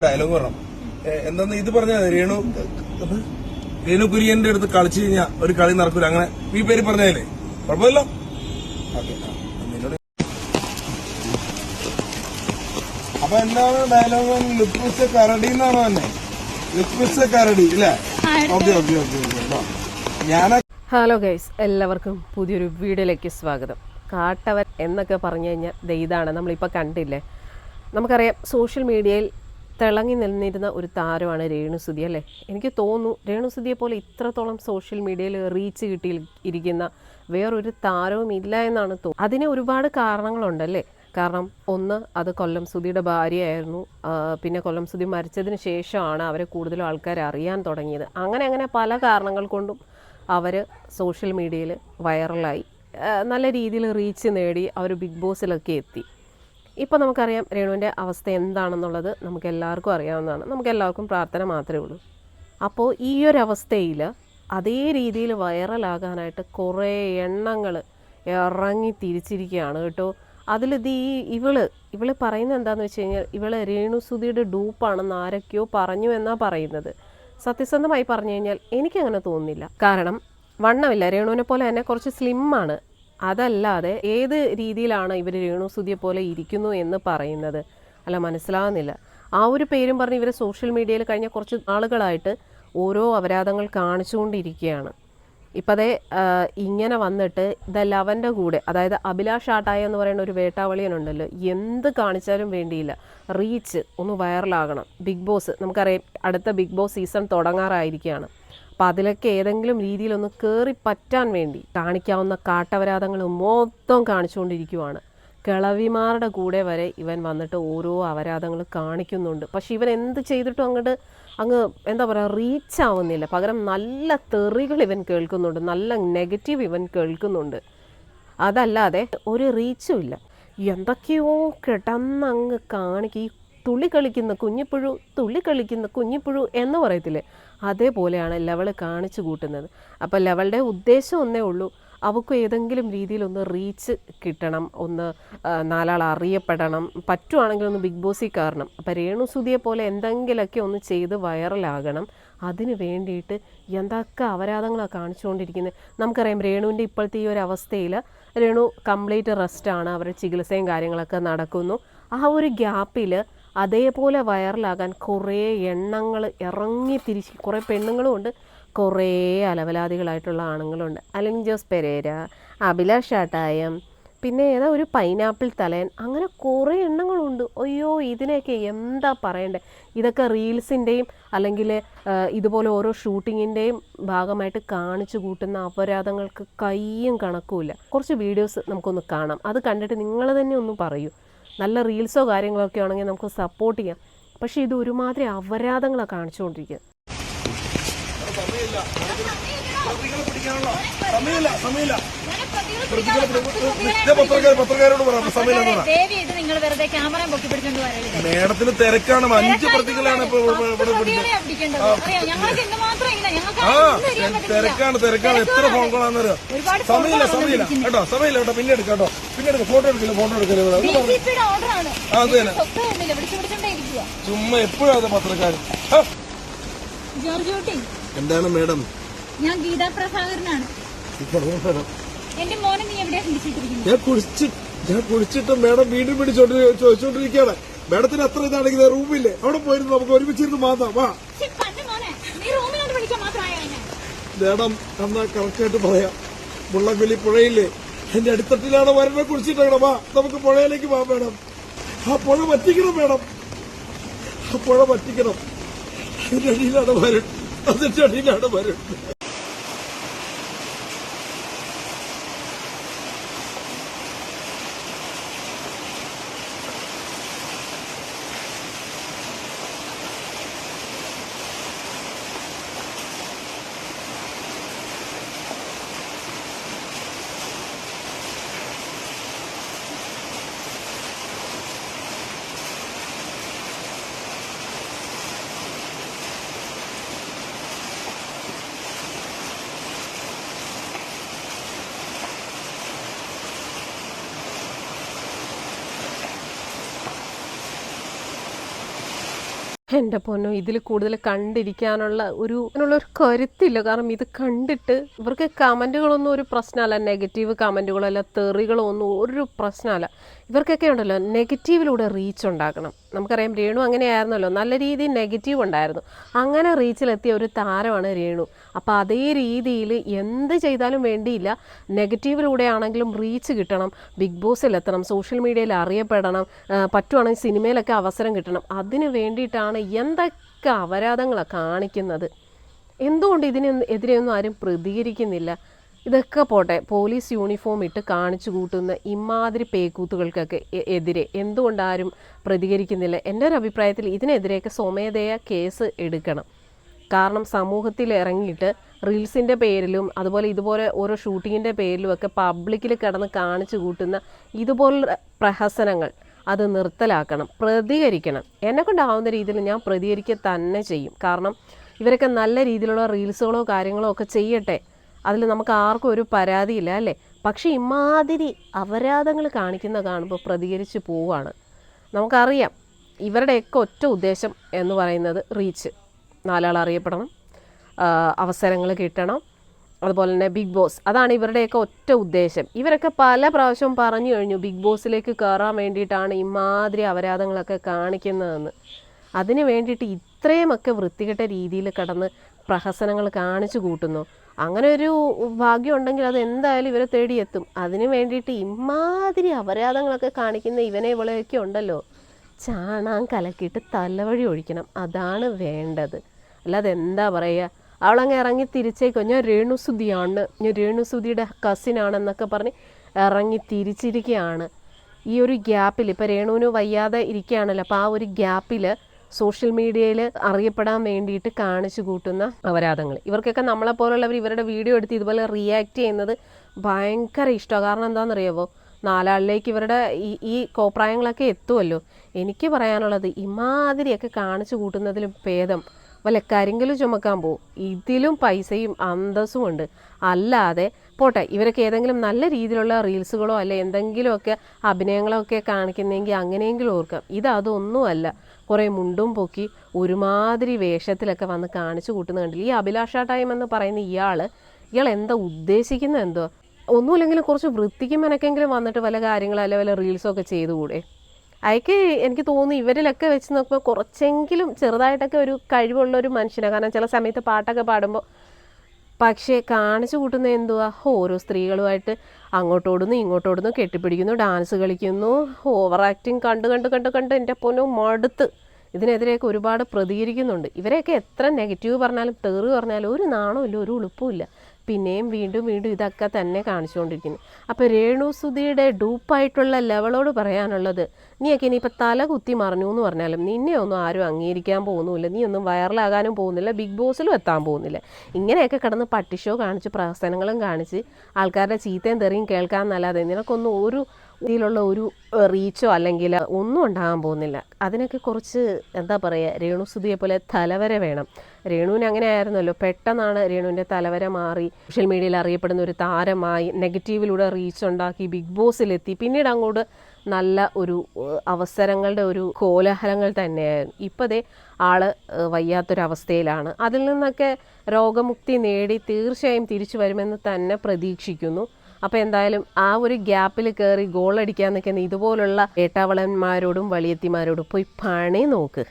Dialogue പറയണം. എന്താന്ന് ഇത് പറഞ്ഞ രേണു കുര്യന്റെ അടുത്ത് കളിച്ചു കഴിഞ്ഞാൽ ഒരു കളി നടക്കൂല, അങ്ങനെ ഈ പേര് പറഞ്ഞാലേ കുഴപ്പമില്ല. അപ്പൊ എന്താണ് ഡയലോഗ്? ലുക്മിസ് കരടി എന്നാണോ തന്നെ? ലുക്മിസ് കരടി അല്ലേ? Okay okay okay. Hello guys, എല്ലാവർക്കും പുതിയൊരു വീഡിയോയിലേക്ക് സ്വാഗതം. കാട്ടവൻ എന്നൊക്കെ പറഞ്ഞു കഴിഞ്ഞാൽ ഇതാണ് നമ്മളിപ്പോൾ കണ്ടില്ലേ. നമുക്കറിയാം, സോഷ്യൽ മീഡിയയിൽ തിളങ്ങി നിന്നിരുന്ന ഒരു താരമാണ് രേണുസുതി അല്ലേ. എനിക്ക് തോന്നുന്നു രേണുസുതിയെ പോലെ ഇത്രത്തോളം സോഷ്യൽ മീഡിയയിൽ റീച്ച് കിട്ടിയിരിക്കുന്ന വേറൊരു താരവും ഇല്ല എന്നാണ് തോന്നുന്നത്. അതിന് ഒരുപാട് കാരണങ്ങളുണ്ടല്ലേ. കാരണം ഒന്ന്, അത് കൊല്ലം സുധിയുടെ ഭാര്യയായിരുന്നു. പിന്നെ കൊല്ലം സുധി മരിച്ചതിന് ശേഷമാണ് അവരെ കൂടുതലും ആൾക്കാർ അറിയാൻ തുടങ്ങിയത്. അങ്ങനെ പല കാരണങ്ങൾ കൊണ്ടും അവർ സോഷ്യൽ മീഡിയയിൽ വൈറലായി നല്ല രീതിയിൽ റീച്ച് നേടി അവർ ബിഗ് ബോസിലൊക്കെ എത്തി. ഇപ്പോൾ നമുക്കറിയാം രേണുവിൻ്റെ അവസ്ഥ എന്താണെന്നുള്ളത് നമുക്കെല്ലാവർക്കും അറിയാവുന്നതാണ്. നമുക്കെല്ലാവർക്കും പ്രാർത്ഥന മാത്രമേ ഉള്ളൂ. അപ്പോൾ ഈ ഒരു അവസ്ഥയിൽ അതേ രീതിയിൽ വൈറലാകാനായിട്ട് കുറേ എണ്ണങ്ങൾ ഇറങ്ങി തിരിച്ചിരിക്കുകയാണ് കേട്ടോ. അതിലിത് ഇവള് പറയുന്നത് എന്താണെന്ന് വെച്ച് കഴിഞ്ഞാൽ ഇവള് രേണുസുതിയുടെ ഡൂപ്പാണെന്ന് ആരൊക്കെയോ പറഞ്ഞു എന്നാണ് പറയുന്നത്. സത്യസന്ധമായി പറഞ്ഞു കഴിഞ്ഞാൽ എനിക്കങ്ങനെ തോന്നുന്നില്ല. കാരണം വണ്ണമില്ല, രേണുവിനെ പോലെ തന്നെ കുറച്ച് സ്ലിമ്മാണ്. അതല്ലാതെ ഏത് രീതിയിലാണ് ഇവർ രേണുസുതിയെ പോലെ ഇരിക്കുന്നു എന്ന് പറയുന്നത് അല്ല, മനസ്സിലാവുന്നില്ല. ആ ഒരു പേരും പറഞ്ഞ് ഇവർ സോഷ്യൽ മീഡിയയിൽ കഴിഞ്ഞ കുറച്ച് നാളുകളായിട്ട് ഓരോ അപരാധങ്ങൾ കാണിച്ചുകൊണ്ടിരിക്കുകയാണ്. ഇപ്പം അതേ ഇങ്ങനെ വന്നിട്ട് ലവൻ്റെ കൂടെ, അതായത് അഭിലാഷ് ആട്ടായ എന്ന് പറയുന്ന ഒരു വേട്ടാവളിയനുണ്ടല്ലോ, എന്ത് കാണിച്ചാലും വേണ്ടിയില്ല, റീച്ച് ഒന്ന് വൈറലാകണം. ബിഗ് ബോസ് നമുക്കറിയാം, അടുത്ത ബിഗ് ബോസ് സീസൺ തുടങ്ങാറായിരിക്കുകയാണ്. അപ്പം അതിലൊക്കെ ഏതെങ്കിലും രീതിയിലൊന്ന് കയറി പറ്റാൻ വേണ്ടി കാണിക്കാവുന്ന കാട്ടപരാധങ്ങൾ മൊത്തം കാണിച്ചുകൊണ്ടിരിക്കുവാണ്. കിളവിമാരുടെ കൂടെ വരെ ഇവൻ വന്നിട്ട് ഓരോ അപരാധങ്ങൾ കാണിക്കുന്നുണ്ട്. പക്ഷെ ഇവൻ എന്ത് ചെയ്തിട്ടും അങ്ങ് എന്താ പറയുക, റീച്ച് ആവുന്നില്ല. പകരം നല്ല തെറികൾ ഇവൻ കേൾക്കുന്നുണ്ട്, നല്ല നെഗറ്റീവ് ഇവൻ കേൾക്കുന്നുണ്ട്. അതല്ലാതെ ഒരു റീച്ചും ഇല്ല. എന്തൊക്കെയോ കിടന്നങ്ങ് കാണിക്കും. ഈ തുള്ളി കളിക്കുന്ന കുഞ്ഞിപ്പുഴു എന്ന് പറയത്തില്ലേ, അതേപോലെയാണ് ലെവൽ കാണിച്ചു കൂട്ടുന്നത്. അപ്പോൾ ലെവളുടെ ഉദ്ദേശം ഒന്നേ ഉള്ളൂ, അവൾക്ക് ഏതെങ്കിലും രീതിയിലൊന്ന് റീച്ച് കിട്ടണം, ഒന്ന് നാലാൾ അറിയപ്പെടണം, പറ്റുവാണെങ്കിൽ ഒന്ന് ബിഗ് ബോസിൽ കയറണം. അപ്പോൾ രേണുസുതിയെ പോലെ എന്തെങ്കിലുമൊക്കെ ഒന്ന് ചെയ്ത് വൈറലാകണം. അതിന് വേണ്ടിയിട്ട് എന്തൊക്കെ അപരാധങ്ങളാണ് കാണിച്ചുകൊണ്ടിരിക്കുന്നത്. നമുക്കറിയാം രേണുവിൻ്റെ ഇപ്പോഴത്തെ ഈ ഒരു അവസ്ഥയിൽ രേണു കംപ്ലീറ്റ് റെസ്റ്റാണ്, അവരുടെ ചികിത്സയും കാര്യങ്ങളൊക്കെ നടക്കുന്നു. ആ ഒരു ഗ്യാപ്പിൽ അതേപോലെ വൈറലാകാൻ കുറേ എണ്ണങ്ങൾ ഇറങ്ങി തിരിച്ച്, കുറേ പെണ്ണുങ്ങളും ഉണ്ട്, കുറേ അലവലാദികളായിട്ടുള്ള ആണുങ്ങളുണ്ട്. അലൻ ജോസ് പെരേര, അഭിലാഷ് ആട്ടായം, പിന്നെ ഏതാ ഒരു പൈനാപ്പിൾ തലയൻ, അങ്ങനെ കുറേ എണ്ണങ്ങളുണ്ട്. അയ്യോ, ഇതിനെയൊക്കെ എന്താ പറയണ്ടേ. ഇതൊക്കെ റീൽസിൻ്റെയും അല്ലെങ്കിൽ ഇതുപോലെ ഓരോ ഷൂട്ടിങ്ങിൻ്റെയും ഭാഗമായിട്ട് കാണിച്ചു കൂട്ടുന്ന അപരാധങ്ങൾക്ക് കയ്യും കണക്കുമില്ല. കുറച്ച് വീഡിയോസ് നമുക്കൊന്ന് കാണാം. അത് കണ്ടിട്ട് നിങ്ങൾ തന്നെ ഒന്ന് പറയൂ. നല്ല റീൽസോ കാര്യങ്ങളൊക്കെ ആണെങ്കിൽ നമുക്ക് സപ്പോർട്ട് ചെയ്യാം. പക്ഷേ ഇത് ഒരുമാതിരി അപരാധങ്ങളാണ് കാണിച്ചുകൊണ്ടിരിക്കുക. മേഡത്തിന് തിരക്കാണ്, 5 പ്രതികളാണ് തിരക്കാണ്. എത്ര ഫോൺ കോളാന്നറിയോ? സമയമില്ല കേട്ടോ, പിന്നെ എടുക്കാം കേട്ടോ, ഫോട്ടോ എടുക്കില്ല. അത് തന്നെ, ചുമ്മാ എപ്പോഴും അത് പത്രക്കാർ. എന്താണ് മേഡം? ഞാൻ ഗീതാ പ്രഭാകരനാണ്. എന്റെ മോനെ നീ എവിടെയാ പിടിച്ചിട്ടിരിക്കുന്നത്? ഞാൻ കുളിച്ചിട്ട് മേഡം വീണ്ടും ചോദിച്ചോണ്ടിരിക്കുകയാണ്. മേഡത്തിന് അത്ര ഇതാണെങ്കിൽ റൂമില്ലേ, അവിടെ പോയിരുന്നു നമുക്ക് ഒരുമിച്ചിരുന്ന് മാതാം. വാ മേഡം, എന്നാ കറക്റ്റായിട്ട് പറയാം. മുള്ളംകൊല്ലി പുഴയില്ലേ, എന്റെ അടിത്തട്ടിലാണ് വരനെ കുളിച്ചിട്ടാണ്. വാ നമുക്ക് പുഴയിലേക്ക് വാ മേഡം. ആ പുഴ പറ്റിക്കണം മേഡം, ആ പുഴ പറ്റിക്കണം. അതിന്റെ അടിയിലാണ് വരൻ. എൻ്റെ പൊന്നോ, ഇതിൽ കൂടുതൽ കണ്ടിരിക്കാനുള്ള ഒരു കരുത്തില്ല. കാരണം ഇത് കണ്ടിട്ട് ഇവർക്ക് കമൻറ്റുകളൊന്നും ഒരു പ്രശ്നമല്ല, നെഗറ്റീവ് കമൻറ്റുകളല്ല, തെറികളോ ഒന്നും ഒരു പ്രശ്നമല്ല. ഇവർക്കൊക്കെ ഉണ്ടല്ലോ നെഗറ്റീവിലൂടെ റീച്ച് ഉണ്ടാക്കണം. നമുക്കറിയാം രേണു അങ്ങനെയായിരുന്നല്ലോ, നല്ല രീതിയിൽ നെഗറ്റീവ് ഉണ്ടായിരുന്നു. അങ്ങനെ റീച്ചിലെത്തിയ ഒരു താരമാണ് രേണു. അപ്പോൾ അതേ രീതിയിൽ എന്ത് ചെയ്താലും വേണ്ടിയില്ല, നെഗറ്റീവിലൂടെ ആണെങ്കിലും റീച്ച് കിട്ടണം, ബിഗ് ബോസിലെത്തണം, സോഷ്യൽ മീഡിയയിൽ അറിയപ്പെടണം, പറ്റുവാണെങ്കിൽ സിനിമയിലൊക്കെ അവസരം കിട്ടണം. അതിന് വേണ്ടിയിട്ടാണ് എന്തൊക്കെ അപരാധങ്ങളാണ് കാണിക്കുന്നത്. എന്തുകൊണ്ട് ഇതിനെതിരെയൊന്നും ആരും പ്രതികരിക്കുന്നില്ല? ഇതൊക്കെ പോട്ടെ, പോലീസ് യൂണിഫോം ഇട്ട് കാണിച്ചു കൂട്ടുന്ന ഇമാതിരി പേക്കൂത്തുകൾക്കൊക്കെ എതിരെ എന്തുകൊണ്ട് ആരും പ്രതികരിക്കുന്നില്ല? എൻ്റെ ഒരു അഭിപ്രായത്തിൽ ഇതിനെതിരെയൊക്കെ സ്വമേധയാ കേസ് എടുക്കണം. കാരണം സമൂഹത്തിൽ ഇറങ്ങിയിട്ട് റീൽസിൻ്റെ പേരിലും ഇതുപോലെ ഓരോ ഷൂട്ടിങ്ങിൻ്റെ പേരിലും ഒക്കെ പബ്ലിക്കിൽ കിടന്ന് കാണിച്ചു കൂട്ടുന്ന ഇതുപോലുള്ള പ്രഹസനങ്ങൾ അത് നിർത്തലാക്കണം, പ്രതികരിക്കണം. എന്നെക്കൊണ്ടാവുന്ന രീതിയിൽ ഞാൻ പ്രതികരിക്കുക തന്നെ ചെയ്യും. കാരണം ഇവരൊക്കെ നല്ല രീതിയിലുള്ള റീൽസുകളോ കാര്യങ്ങളോ ഒക്കെ ചെയ്യട്ടെ, അതിൽ നമുക്ക് ആർക്കും ഒരു പരാതിയില്ല അല്ലേ. പക്ഷേ ഇമാതിരി അപരാധങ്ങൾ കാണുമ്പോൾ പ്രതികരിച്ച് പോവുകയാണ്. നമുക്കറിയാം ഇവരുടെയൊക്കെ ഒറ്റ ഉദ്ദേശം എന്ന് പറയുന്നത് റീച്ച്, നാലാൾ അറിയപ്പെടണം, അവസരങ്ങൾ കിട്ടണം, അതുപോലെ തന്നെ ബിഗ് ബോസ്, അതാണ് ഇവരുടെയൊക്കെ ഒറ്റ ഉദ്ദേശം. ഇവരൊക്കെ പല പ്രാവശ്യവും പറഞ്ഞു കഴിഞ്ഞു ബിഗ് ബോസിലേക്ക് കയറാൻ വേണ്ടിയിട്ടാണ് ഇമാതിരി അപരാധങ്ങളൊക്കെ കാണിക്കുന്നതെന്ന്. അതിന് വേണ്ടിയിട്ട് ഇത്രയുമൊക്കെ വൃത്തികെട്ട രീതിയിൽ കടന്ന് പ്രഹസനങ്ങൾ കാണിച്ചു കൂട്ടുന്നു. അങ്ങനെ ഒരു ഭാഗ്യം ഉണ്ടെങ്കിൽ അത് എന്തായാലും ഇവരെ തേടിയെത്തും. അതിന് വേണ്ടിയിട്ട് ഇമാതിരി അപരാധങ്ങളൊക്കെ കാണിക്കുന്ന ഇവളെയൊക്കെ ഉണ്ടല്ലോ, ചാണാൻ കലക്കിയിട്ട് തലവഴി ഒഴിക്കണം. അതാണ് വേണ്ടത്. അല്ലാതെ എന്താ പറയുക, അവളങ്ങ് ഇറങ്ങി തിരിച്ചേക്കോ, ഞാൻ രേണുസുതിയാണ്, ഞാൻ രേണുസുതിയുടെ കസിനാണെന്നൊക്കെ പറഞ്ഞ് ഇറങ്ങി തിരിച്ചിരിക്കുകയാണ്. ഈ ഒരു ഗ്യാപ്പിൽ ഇപ്പോൾ രേണുവിന് വയ്യാതെ ഇരിക്കുകയാണല്ലോ, അപ്പോൾ ആ ഒരു ഗ്യാപ്പിൽ സോഷ്യൽ മീഡിയയിൽ അറിയപ്പെടാൻ വേണ്ടിയിട്ട് കാണിച്ചു കൂട്ടുന്ന അപരാധങ്ങൾ. ഇവർക്കൊക്കെ നമ്മളെപ്പോലുള്ളവർ ഇവരുടെ വീഡിയോ എടുത്ത് ഇതുപോലെ റിയാക്ട് ചെയ്യുന്നത് ഭയങ്കര ഇഷ്ടമാണ്. കാരണം എന്താണെന്നറിയാമോ, നാലാളിലേക്ക് ഇവരുടെ ഈ കോപ്രായങ്ങളൊക്കെ എത്തുമല്ലോ. എനിക്ക് പറയാനുള്ളത് ഇമാതിരിയൊക്കെ കാണിച്ചു കൂട്ടുന്നതിലും ഭേദം വല്ല കരിങ്കല് ചുമക്കാൻ പോവും. ഇതിലും പൈസയും അന്തസ്സും ഉണ്ട്. അല്ലാതെ പോട്ടെ, ഇവരൊക്കെ ഏതെങ്കിലും നല്ല രീതിയിലുള്ള റീൽസുകളോ അല്ലെ എന്തെങ്കിലുമൊക്കെ അഭിനയങ്ങളോ ഒക്കെ കാണിക്കുന്നെങ്കിൽ അങ്ങനെയെങ്കിലും ഓർക്കാം. ഇതൊന്നുമല്ല, കുറേ മുണ്ടും പൊക്കി ഒരുമാതിരി വേഷത്തിലൊക്കെ വന്ന് കാണിച്ചു കൂട്ടുന്ന കണ്ടില്ല. ഈ അഭിലാഷ ടൈം എന്ന് പറയുന്ന ഇയാൾ എന്താ ഉദ്ദേശിക്കുന്നത് എന്തോ? ഒന്നുമില്ലെങ്കിലും കുറച്ച് വൃത്തിക്കും മെനക്കെങ്കിലും വന്നിട്ട് വല്ല കാര്യങ്ങളോ അല്ലെ വല്ല റീൽസൊക്കെ ചെയ്തുകൂടെ? അയക്ക് എനിക്ക് തോന്നുന്നു ഇവരിലൊക്കെ വെച്ച് നോക്കുമ്പോൾ കുറച്ചെങ്കിലും ചെറുതായിട്ടൊക്കെ ഒരു കഴിവുള്ളൊരു മനുഷ്യനാണ്. കാരണം ചില സമയത്ത് പാട്ടൊക്കെ പാടുമ്പോൾ. പക്ഷേ കാണിച്ചു കൂട്ടുന്ന എന്തുവാ, ഓരോ സ്ത്രീകളുമായിട്ട് അങ്ങോട്ടോടുന്നു ഇങ്ങോട്ടോടുന്നു, കെട്ടിപ്പിടിക്കുന്നു, ഡാൻസ് കളിക്കുന്നു, ഓവർ ആക്ടിങ് കണ്ട് എൻ്റെ പൊന്നോ മടുത്ത്. ഇതിനെതിരെയൊക്കെ ഒരുപാട് പ്രതികരിക്കുന്നുണ്ട്. ഇവരെയൊക്കെ എത്ര നെഗറ്റീവ് പറഞ്ഞാലും തെറി പറഞ്ഞാലും ഒരു നാണമില്ല, ഒരു ഉളുപ്പുമില്ല. പിന്നെയും വീണ്ടും ഇതൊക്കെ തന്നെ കാണിച്ചുകൊണ്ടിരിക്കുന്നു. അപ്പോൾ രേണുസുതിയുടെ ഡൂപ്പായിട്ടുള്ള ലെവലോട് പറയാനുള്ളത്, നീയൊക്കെ ഇനിയിപ്പോൾ തല കുത്തി മറിഞ്ഞു എന്ന് പറഞ്ഞാലും നിന്നെ ഒന്നും ആരും അംഗീകരിക്കാൻ പോകുന്നില്ല, നീ ഒന്നും വൈറലാകാനും പോകുന്നില്ല, ബിഗ് ബോസിലും എത്താൻ പോകുന്നില്ല. ഇങ്ങനെയൊക്കെ കിടന്ന് പട്ടിഷോ കാണിച്ച് പ്രഹസനങ്ങളും കാണിച്ച് ആൾക്കാരുടെ ചീത്തയും തെറിയും കേൾക്കാമെന്നല്ലാതെ നിനക്കൊന്നും ഒരു ഇതിലുള്ള ഒരു റീച്ചോ അല്ലെങ്കിൽ ഒന്നും ഉണ്ടാകാൻ പോകുന്നില്ല. അതിനൊക്കെ കുറച്ച് എന്താ പറയുക, രേണുസുതിയെ പോലെ തലവര വേണം. രേണുവിന് അങ്ങനെ ആയിരുന്നല്ലോ, പെട്ടെന്നാണ് രേണുവിൻ്റെ തലവര മാറി സോഷ്യൽ മീഡിയയിൽ അറിയപ്പെടുന്ന ഒരു താരമായി, നെഗറ്റീവിലൂടെ റീച്ച് ഉണ്ടാക്കി ബിഗ് ബോസിലെത്തി. പിന്നീട് അങ്ങോട്ട് നല്ല ഒരു അവസരങ്ങളുടെ ഒരു കോലാഹലങ്ങൾ തന്നെയായിരുന്നു. ഇപ്പോഴേ വയ്യാത്തൊരവസ്ഥയിലാണ്. അതിൽ നിന്നൊക്കെ രോഗമുക്തി നേടി തീർച്ചയായും തിരിച്ചു വരുമെന്ന് തന്നെ പ്രതീക്ഷിക്കുന്നു. അപ്പോൾ എന്തായാലും ആ ഒരു ഗ്യാപ്പിൽ കയറി ഗോളടിക്കാൻ നിൽക്കുന്ന ഇതുപോലുള്ള ഏട്ടാവളന്മാരോടും വലിയത്തിമാരോടും പോയി പണി നോക്ക്.